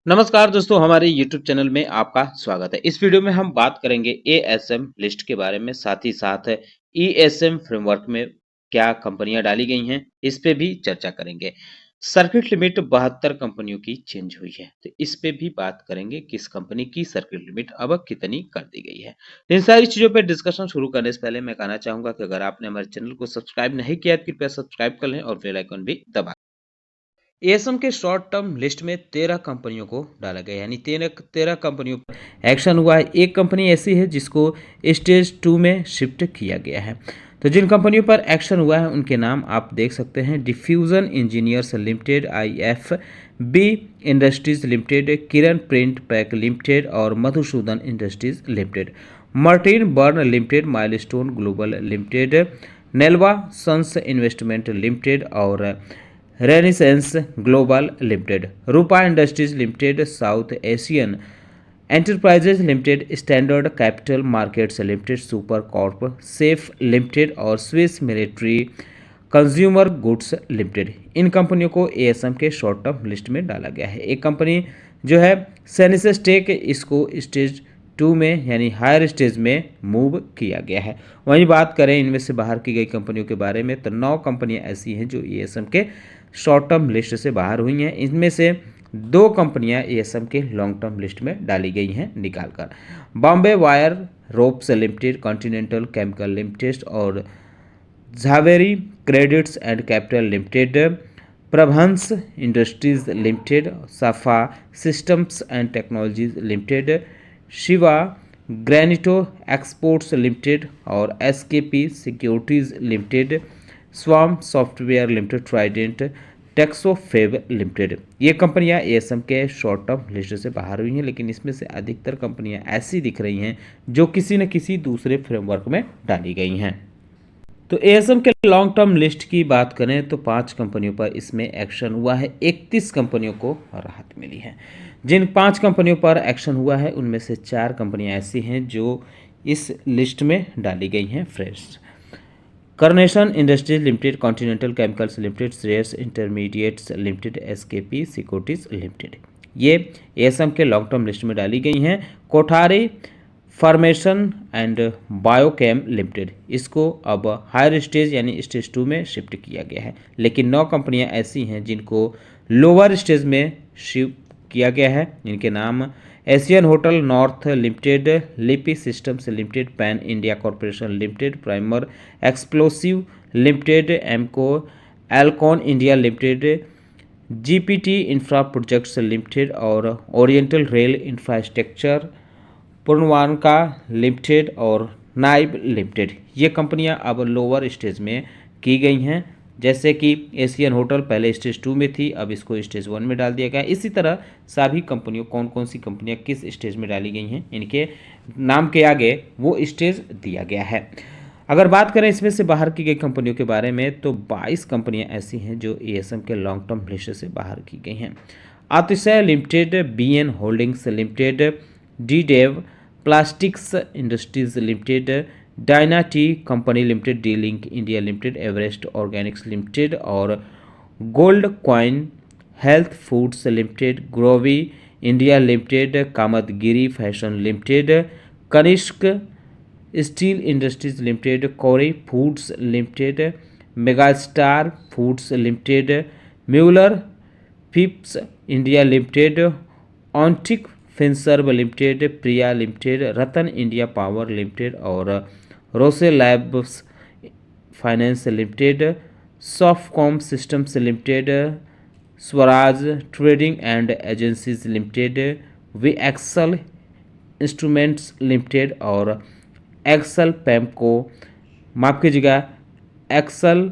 नमस्कार दोस्तों, हमारे YouTube चैनल में आपका स्वागत है। इस वीडियो में हम बात करेंगे एएसएम लिस्ट के बारे में, साथ ही साथ ईएसएम फ्रेमवर्क में क्या कंपनियां डाली गई हैं, इस पे भी चर्चा करेंगे। सर्किट लिमिट 72 कंपनियों की चेंज हुई है, तो इस पे भी बात करेंगे किस कंपनी की सर्किट लिमिट अब कितनी कर दी गई है। इन सारी चीजों पे डिस्कशन शुरू करने से पहले मैं कहना चाहूंगा कि अगर आपने हमारे चैनल को सब्सक्राइब नहीं किया तो कृपया सब्सक्राइब कर लें और बेल आइकन भी दबा। एएसएम के शॉर्ट टर्म लिस्ट में 13 कंपनियों को डाला गया, यानी 13 कंपनियों पर एक्शन हुआ है। एक कंपनी ऐसी है जिसको स्टेज 2 में शिफ्ट किया गया है। तो जिन कंपनियों पर एक्शन हुआ है उनके नाम आप देख सकते हैं। Diffusion Engineers Limited IFB Industries Limited, Kiran Print Pack Limited और Madhusudan Industries Limited. Martin Burn Limited, Milestone Global Limited, Nalwa Sons Investment Limited और Renaissance Global Limited. Rupa Industries Limited, South Asian Enterprises Limited, Standard Capital Markets Limited, Super Corp, Safe Limited और Swiss Military Consumer Goods Limited. इन कंपनियों को ASM के short term list में डाला गया है। एक कंपनी जो है सेनिसस टेक, इसको स्टेज 2 में यानी हायर स्टेज में मूव किया गया है। वहीं बात करें इनमें से बाहर की गई कंपनियों के बारे में, तो 9 कंपनियां ऐसी हैं जो एएसएम के शॉर्ट टर्म लिस्ट से बाहर हुई हैं। इनमें से 2 कंपनियां एएसएम के लॉन्ग टर्म लिस्ट में डाली गई हैं निकालकर। Bombay Wire Ropes Limited, Continental Chemical Limited और Jhaveri Credits and Capital Limited, Prabhans Industries Limited, Safa Systems and Technologies Limited, Shiva Granito Exports Limited और SKP Securities Limited, Swam Software Limited, Trident Texofab Limited. ये कंपनियां एएसएम के शॉर्ट टर्म लिस्ट से बाहर हुई हैं, लेकिन इसमें से अधिकतर कंपनियां ऐसी दिख रही हैं जो किसी न किसी दूसरे फ्रेमवर्क में डाली गई हैं। तो एएसएम के लॉन्ग टर्म लिस्ट की बात करें तो 5 कंपनियों पर इसमें एक्शन हुआ है। 31 कंपनियों को राहत मिली है। जिन 5 कंपनियों पर एक्शन हुआ है उनमें से 4 कंपनियां ऐसी हैं जो इस लिस्ट में डाली गई हैं fresh. Carnation Industries Limited, Continental Chemicals Limited, Shreyas Intermediates Limited, SKP Securities Limited, ये एएसएम के लॉन्ग टर्म लिस्ट में डाली गई हैं। Kothari Fermentation and Biochem Limited, इसको अब हायर स्टेज यानी स्टेज 2 में शिफ्ट किया गया है, लेकिन 9 कंपनियां ऐसी हैं जिनको लोअर स्टेज में शिफ्ट किया गया है। इनके नाम Asian hotel north limited, Lipi systems limited, pan India corporation limited, primer explosive limited, Emco Elcon India limited, GPT infra projects limited और ओरिएंटल रेल इंफ्रास्ट्रक्चर पूर्णवानका लिमिटेड और नाइब लिमिटेड। ये कंपनियां अब लोअर स्टेज में की गई हैं। जैसे कि एशियन होटल पहले स्टेज 2 में थी, अब इसको स्टेज 1 में डाल दिया गया। इसी तरह सभी कंपनियों, कौन कौन सी कंपनियां किस स्टेज में डाली गई हैं, इनके नाम के आगे वो स्टेज दिया गया है। अगर बात करें इसमें से बाहर की गई कंपनियों के बारे में, तो 22 कंपनियां ऐसी हैं जो एएसएम के लॉन्ग टर्म लिस्ट से बाहर की गई हैं। Atishay limited, BN holdings limited, D Dev plastics industries limited, Diana tea company limited, D link India limited, Everest organics limited और gold coin health foods limited, Groovy India limited, Kamadgiri fashion limited, Kanishk steel industries limited, Kore foods limited, megastar foods limited, Muller Phipps India limited, Ontic finserv limited, Priya limited, Ratan India power limited और Rose labs finance limited, Softcom systems limited, Swaraj trading and agencies limited, V excel instruments limited और excel Pamco, माफ कीजिएगा, excel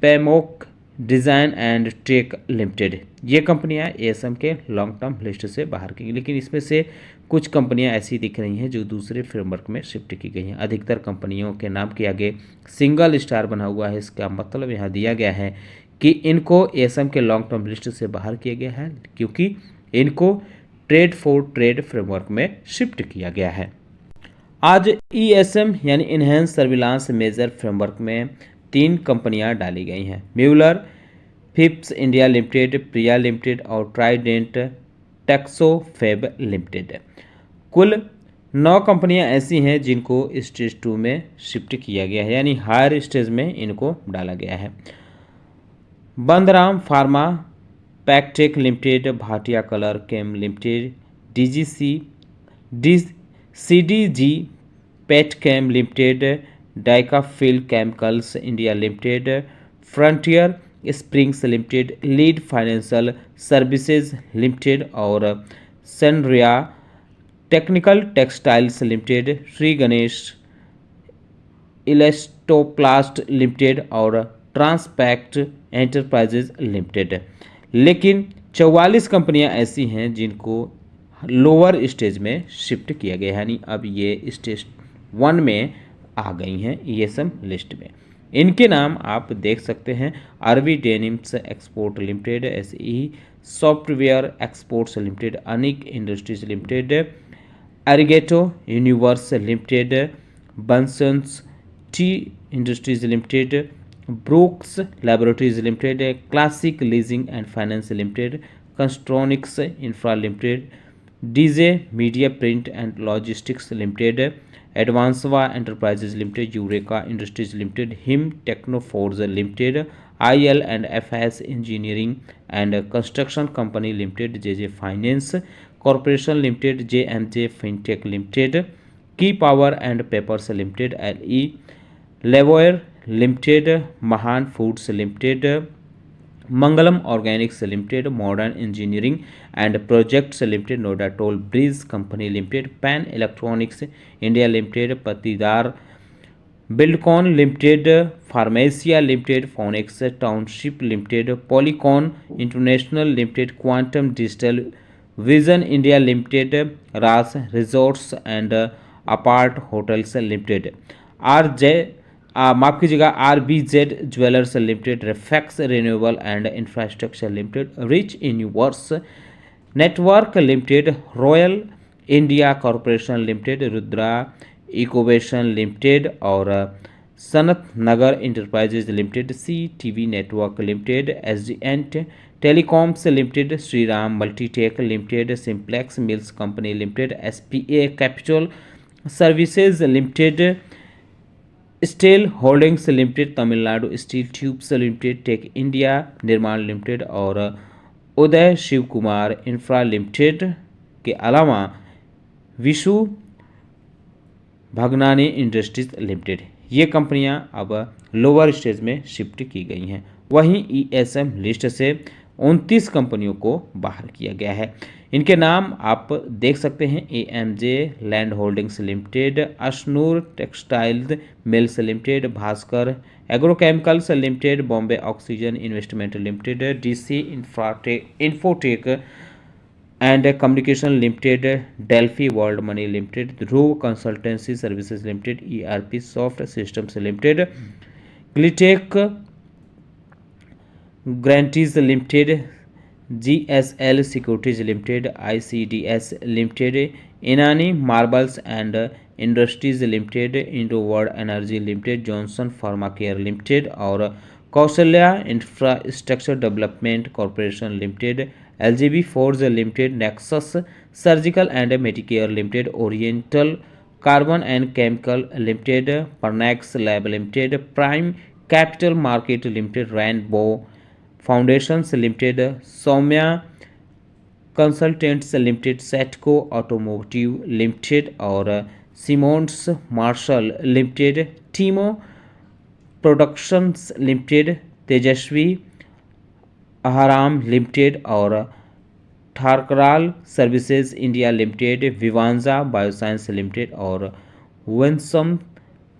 Pamoc design and tech limited. ये कंपनियां ASM के long term list से बाहर की गई, लेकिन इसमें से कुछ कंपनियां ऐसी दिख रही हैं जो दूसरे फ्रेमवर्क में शिफ्ट की गई हैं। अधिकतर कंपनियों के नाम के आगे सिंगल स्टार बना हुआ है। इसका मतलब यहाँ दिया गया है कि इनको एएसएम के लॉन्ग टर्म लिस्ट से बाहर किया गया है, क्योंकि इनको ट्रेड फॉर ट्रेड फ्रेमवर्क में शिफ्ट किया गया है। आज ईएसएम यानी इनहेंस सर्विलांस मेजर फ्रेमवर्क में 3 कंपनियां डाली गई हैं। Muller Phipps India limited, Priya limited और ट्राइडेंट टेक्सोफेब लिमिटेड। कुल 9 कंपनियां ऐसी हैं जिनको स्टेज 2 में शिफ्ट किया गया है, यानी हायर स्टेज में इनको डाला गया है। Bandaram pharma packtech limited, Bhatia colour chem limited, DGC D CDG petchem limited, Daikaffil chemicals India limited, frontier springs limited, lead financial services limited और Sanrhea technical textiles limited, Shri Ganesh elastoplast limited और ट्रांसपैक्ट एंटरप्राइजेज लिमिटेड। लेकिन 44 कंपनियां ऐसी हैं जिनको lower stage में shift किया गया है, यानी अब ये स्टेज 1 में आ गई हैं ईएसएम लिस्ट में। इनके नाम आप देख सकते हैं, RV denims export limited, SE software exports limited, Anik industries limited, Arigato universe limited, Bansons tea industries limited, Brooks laboratories limited, classic leasing and finance limited, Constronics infra limited, DJ media print and logistics limited, एडवांसवा enterprises limited, Eureka industries limited, Him Technoforce limited, IL and FS engineering and construction company limited, JJ finance corporation limited, JMJ fintech limited, की power and papers limited, LE लेवोयर limited, Mahan foods limited, Mangalam organics limited, modern engineering and projects limited, Noida toll bridge company limited, pan electronics India limited, Patidar Buildcon limited, Pharmacia limited, Phoenix township limited, Polycon international limited, quantum digital vision India limited, Ras resorts and apart hotels limited, माफ कीजिएगा RBZ jewellers limited, Refex renewable and infrastructure limited, rich universe network limited, royal India corporation limited, Rudra Ecovation limited और Sanat Nagar enterprises limited, CTV network limited, SGN telecoms limited, Shriram multitech limited, simplex mills company limited, SPA capital services limited, steel holdings limited, Tamil Nadu steel tubes limited, tech India Nirman limited और Uday Shiv Kumar infra limited के अलावा Vishu Bhagnani industries limited. ये कंपनियां अब lower stage में shift की गई हैं। वहीं ईएसएम लिस्ट से 29 कंपनियों को बाहर किया गया है। इनके नाम आप देख सकते हैं, AMJ land holdings limited, Ashnoor textiles mills limited, Bhaskar agrochemicals limited, Bombay oxygen investment limited, DC infotech and communication limited, Delphi world money limited, Dhruv consultancy services limited, ERP soft systems limited, Glittek granites limited, GSL securities limited, ICDS limited, Inani marbles and industries limited, Indo world energy limited, Johnson pharma care limited और Kaushalya infrastructure development corporation limited, LGB forge limited, Nexus surgical and medicare limited, oriental carbon and chemical limited, Parnax lab limited, prime capital market limited, rainbow foundations limited, Saumya consultants limited, Setco automotive limited और Simmonds Marshall limited, Teamo productions limited, Tejasvi Aaharam limited और ठारकराल services India limited, Vivanza bioscience limited और Vensam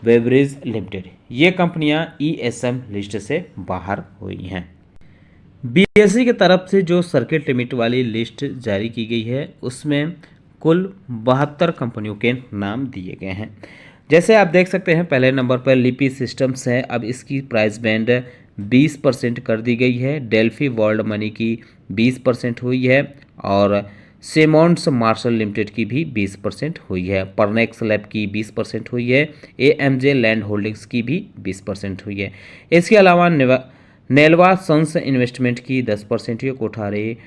beverage limited. ये कंपनियां ESM list से बाहर हुई हैं। बीएसई की तरफ से जो सर्किट लिमिट वाली लिस्ट जारी की गई है उसमें कुल 72 कंपनियों के नाम दिए गए हैं। जैसे आप देख सकते हैं, पहले नंबर पर लिपि सिस्टम्स है, अब इसकी प्राइस बैंड 20% कर दी गई है। डेल्फी वर्ल्ड मनी की 20% हुई है और सेमॉन्स मार्शल लिमिटेड की भी 20% हुई है। परनेक्स लैब की 20% हुई है। AMJ लैंड होल्डिंग्स की भी 20% हुई है। इसके अलावा नेलवा सन्स इन्वेस्टमेंट की 10% हुई है। कोठारे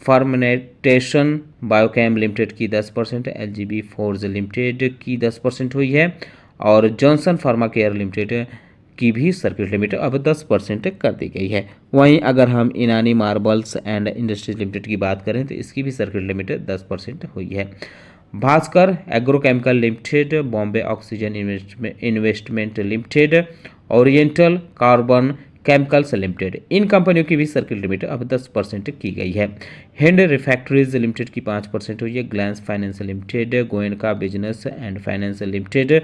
फर्मेंटेशन बायोकेम लिमिटेड की 10%, एलजीबी फोर्ज लिमिटेड की 10% हुई है और जॉनसन फार्मा केयर लिमिटेड की भी सर्किट लिमिट अब 10% कर दी गई है। वहीं अगर हम इनानी मार्बल्स एंड इंडस्ट्रीज लिमिटेड की बात करें तो इसकी भी सर्किट लिमिट 10% हुई है। Bhaskar agrochemical limited, Bombay oxygen investment limited, oriental carbon chemicals limited, इन कंपनियों की भी सर्किट लिमिट अब 10% की गई है। हिंड रिफैक्ट्रीज लिमिटेड की 5% हुई है। Glance finance limited, Goenka business and finance limited,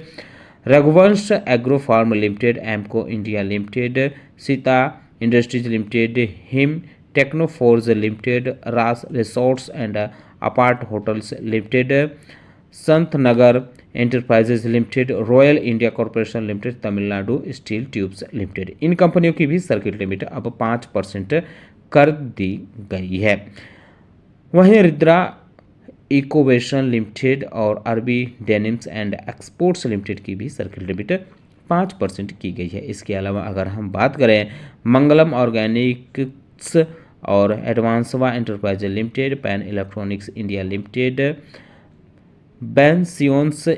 Raghuvansh agro farm limited, Emco India limited, Sita industries limited, Him Technoforce limited, Ras resorts and apart hotels limited, Sant Nagar enterprises limited, royal India corporation limited, Tamil Nadu steel tubes limited, इन कंपनियों की भी circuit limit अब 5% कर दी गई है। वहीं Rudra Ecovation limited और अरबी डेनिम्स एंड एक्सपोर्ट्स लिमिटेड की भी सर्किट लिमिट 5% की गई है। इसके अलावा अगर हम बात करें मंगलम ऑर्गेनिक्स और एडवांसवा enterprise limited, pan electronics India limited, बेंसियोन्स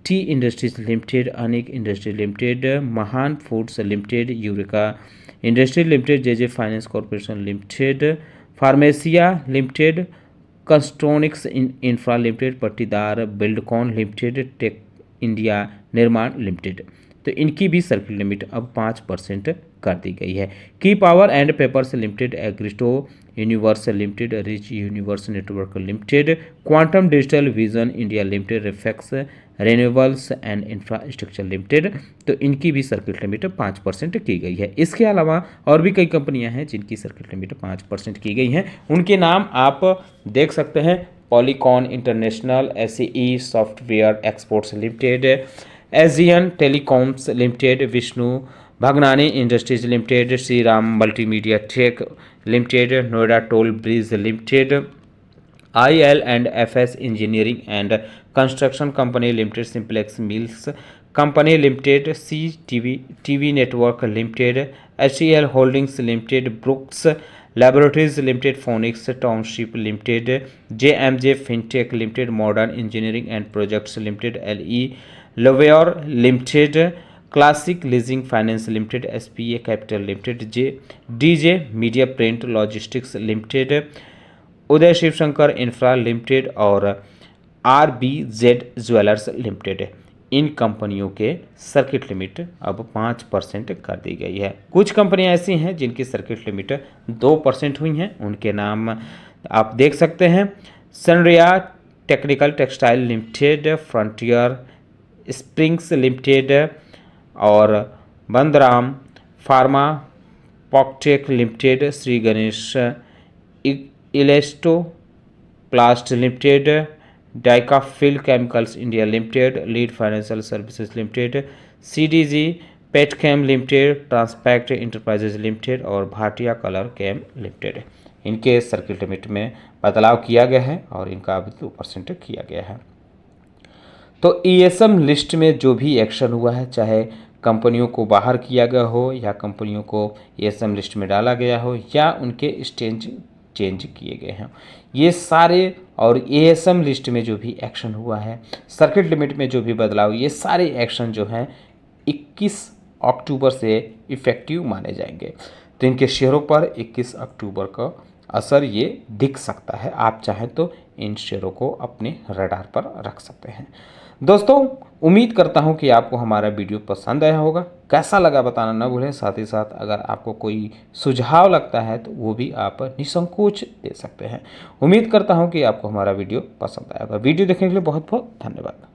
tea industries limited, Anik industry limited, Mahan foods limited, Eureka industry limited, JJ finance corporation limited, Pharmacia limited, Constronics infra limited, Pattidar Buildcon limited, tech India Nirman limited, तो इनकी भी circuit limit अब 5% कर दी गई है। की power and papers limited, Agristo universe limited, rich universe network limited, quantum digital vision India limited, Refex renewables and infrastructure limited, तो इनकी भी सर्किट लिमिट 5% की गई है। इसके अलावा और भी कई कंपनियां हैं जिनकी सर्किट लिमिट 5% की गई हैं, उनके नाम आप देख सकते हैं। Polycon international, SE software exports limited, Aegean telecoms limited, Vishnu Bhagnani industries limited, Shri Ram multimedia tech limited, Noida toll bridge limited, IL&FS engineering and construction company limited, simplex mills company limited, C TV network limited, HCL holdings limited, Brooks laboratories limited, Phoenix township limited, JMJ fintech limited, modern engineering and projects limited, LE लोवेयर limited, classic leasing finance limited, SPA capital limited, DJ media print logistics limited, उदय Shivshankar infra limited और RBZ jewellers limited, इन कंपनियों के circuit limit अब 5% कर दी गई है। कुछ कंपनियां ऐसी हैं जिनकी सर्किट लिमिट 2% हुई हैं, उनके नाम आप देख सकते हैं। Sanrhea technical textile limited, frontier springs limited और Bandaram pharma packtech limited, Shri Ganesh elastoplast limited, Daikaffil chemicals India limited, lead financial services limited, CDG petchem limited, transpact enterprises limited और भाटिया कलर केम लिमिटेड, इनके सर्किट लिमिट में बदलाव किया गया है और इनका अभी 2% किया गया है। तो ESM लिस्ट में जो भी एक्शन हुआ है, चाहे कंपनियों को बाहर किया गया हो या कंपनियों को ESM लिस्ट में डाला गया हो या उनके स्टेज चेंज किए गए हैं, ये सारे और ESM लिस्ट में जो भी एक्शन हुआ है, सर्किट लिमिट में जो भी बदलाव, ये सारे एक्शन जो हैं 21 अक्टूबर से इफ़ेक्टिव माने जाएंगे। तो इनके शेयरों पर 21 अक्टूबर का असर ये दिख सकता है। आप चाहें तो इन शेयरों को अपने रडार पर रख सकते हैं। दोस्तों, उम्मीद करता हूं कि आपको हमारा वीडियो पसंद आया होगा। कैसा लगा बताना ना भूलें। साथ ही साथ अगर आपको कोई सुझाव लगता है तो वो भी आप निसंकोच दे सकते हैं। उम्मीद करता हूं कि आपको हमारा वीडियो पसंद आएगा। वीडियो देखने के लिए बहुत बहुत धन्यवाद।